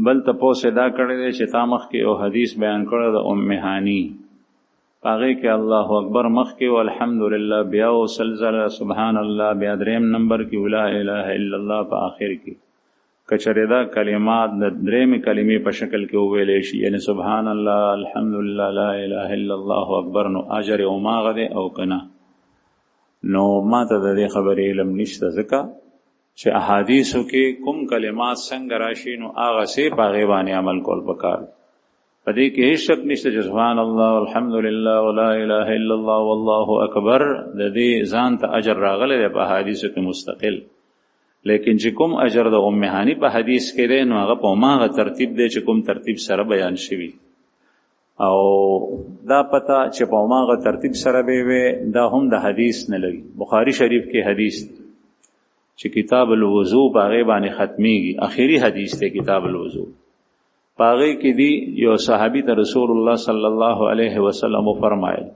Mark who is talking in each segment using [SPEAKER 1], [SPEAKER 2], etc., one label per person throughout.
[SPEAKER 1] بل تپوس دا کړی دی چې تا مخکې یو حدیث بیان کړی د ام هانی، هغې کې الله اکبر مخکې و الحمدلله بیا و سلزله سبحان الله بیا دریم نمبر کې لا اله الا الله په آخر کې کچره دا کلمات د درېمې کلمې په شکل کې وویلی شي، یعنی سبحان الله الحمدلله لا اله الا الله اکبر، نو اجر هماغه دی او که نه. نو ما ته د دې خبرې علم نشته، ځکه چې احادیثو کې کوم کلمات څنګه راشي نو هغه سې په هغې باندې عمل کول پکار. په دې کې هیڅ شک نشته چې سبحان الله الحمدلله ولا اله الا الله والله اکبر د دې ځان ته اجر راغلی دی په احادیثو کې مستقل، لیکن چې کوم اجر د ام هانی په حدیث کې دی نو هغه په هماغه ترتیب دی چې کوم ترتیب سره بیان شوي، او دا پته چې په هماغه ترتیب سره به وي دا هم د حدیث نه لګي. بخاری شریف کې حدیث چې کتاب الوضو په هغې باندې ختمیږي، آخري حدیث دی کتاب الوضو، په هغې کې دی یو صحابي ته رسول الله صلی الله علیه وسلم فرمایل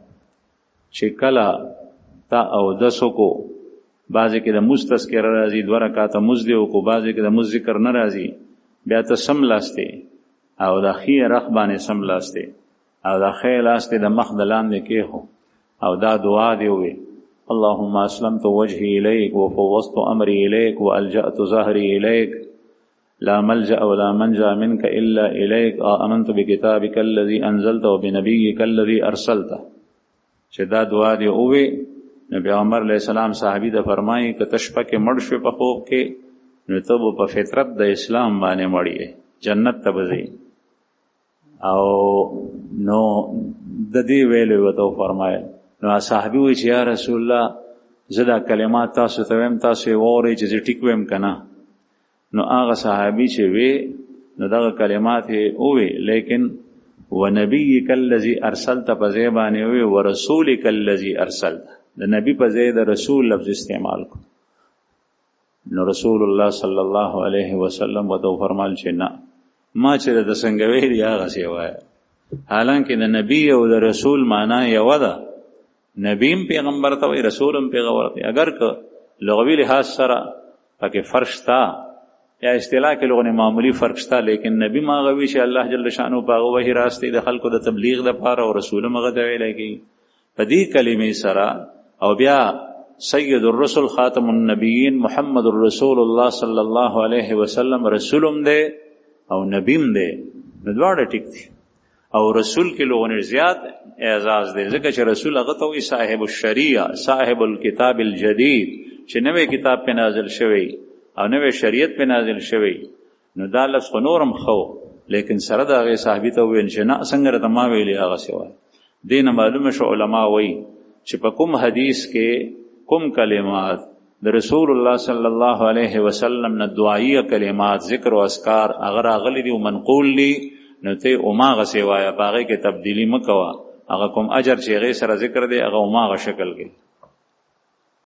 [SPEAKER 1] چې کله تا اودس وکړو، بعضې کې د مونځ تذکره راځي 2 رکعاته مونځ دې وکړو، بعضې کې د مونځ ذکر نه راځي، بیا ته سملاستې او د ښي رخ باندې سملاستې او د ښی لاس دې د مخ د لاندې کېښو او دا دعا دې ووې اللهم اسلمت وجهي إليك وفوضت أمري إليك وألجأت ظهري إليك لا ملجأ ولا منجا منك إلا إليك آمنت بكتابك الذي أنزلت وبنبيك الذي أرسلته. چې دا دعا دې ووې نو پیغمبر علیه السلام صحابي ته فرمایي که ته شپه کې مړ شوې په خوب کې نو ته به په فطرت د اسلام باندې مړ یې، جنت ته به ځې. او نو د دې ویلو ورته وفرمایل، نو صحابي وایي چې یا رسول الله زه دا کلمات تاسو ته ویم تاسو یې واورئ چې زه ټیک ویم که نه. نو هغه صحابي چې وی نو دغه کلمات یې ووی، لیکن ونبیک الذي ارسلت په ځای باندې وی ورسولک الذي ارسلت، د نبی په ځای د رسول لفظ استعمال کو. نو رسول الله صلی الله علیه وسلم ورته فرمایل چې نه ما چې د څنګه ویلي هغسې وایه، حالانکه د نبی او د رسول معنا یوه ده، نبیم پیغمبر ته وایي رسول هم پیغمبر ته، اگر که لغوي لحاظ سره پکې فرق شته یا اصطلاح کې لغونې معمولی فرق شته، لیکن نبی ما هغه وي چې الله جل شانه په هغه وحي راستي د خلکو د تبلیغ دپاره او رسول هم هغه ته ویلی کېږي په دې کلمې سره. او بیا سید الرسل خاتم النبیین محمد رسول الله صلی الله علیه وسلم رسول هم دی او نبیم دی، نو دواړه ټیک دي. او رسول کې لغونې زیات اعزاز دی، ځکه چې رسول هغه ته وایي صاحب الشریعه صاحب الکتاب الجدید، چې نوی کتاب په نازل شوی او نوی شریعت په نازل شوی. نو دا لفظ خو نورم خو، لیکن سره د هغې صحابي ته وویل چې نه څنګه راته ما ویلي هغسې وایه. دې نه معلومه شو علما وایي چې په کوم حدیث کې کوم کلمات د رسول الله صلی الله علیه وسلم نه دعایه کلمات ذکر او اذکار هغه راغلي دي او منقول دي، نو ته هماغسې وایه، په هغې کې تبدیلي مه کوه، هغه کوم اجر چې هغې سره ذکر دی هغه هماغه شکل کې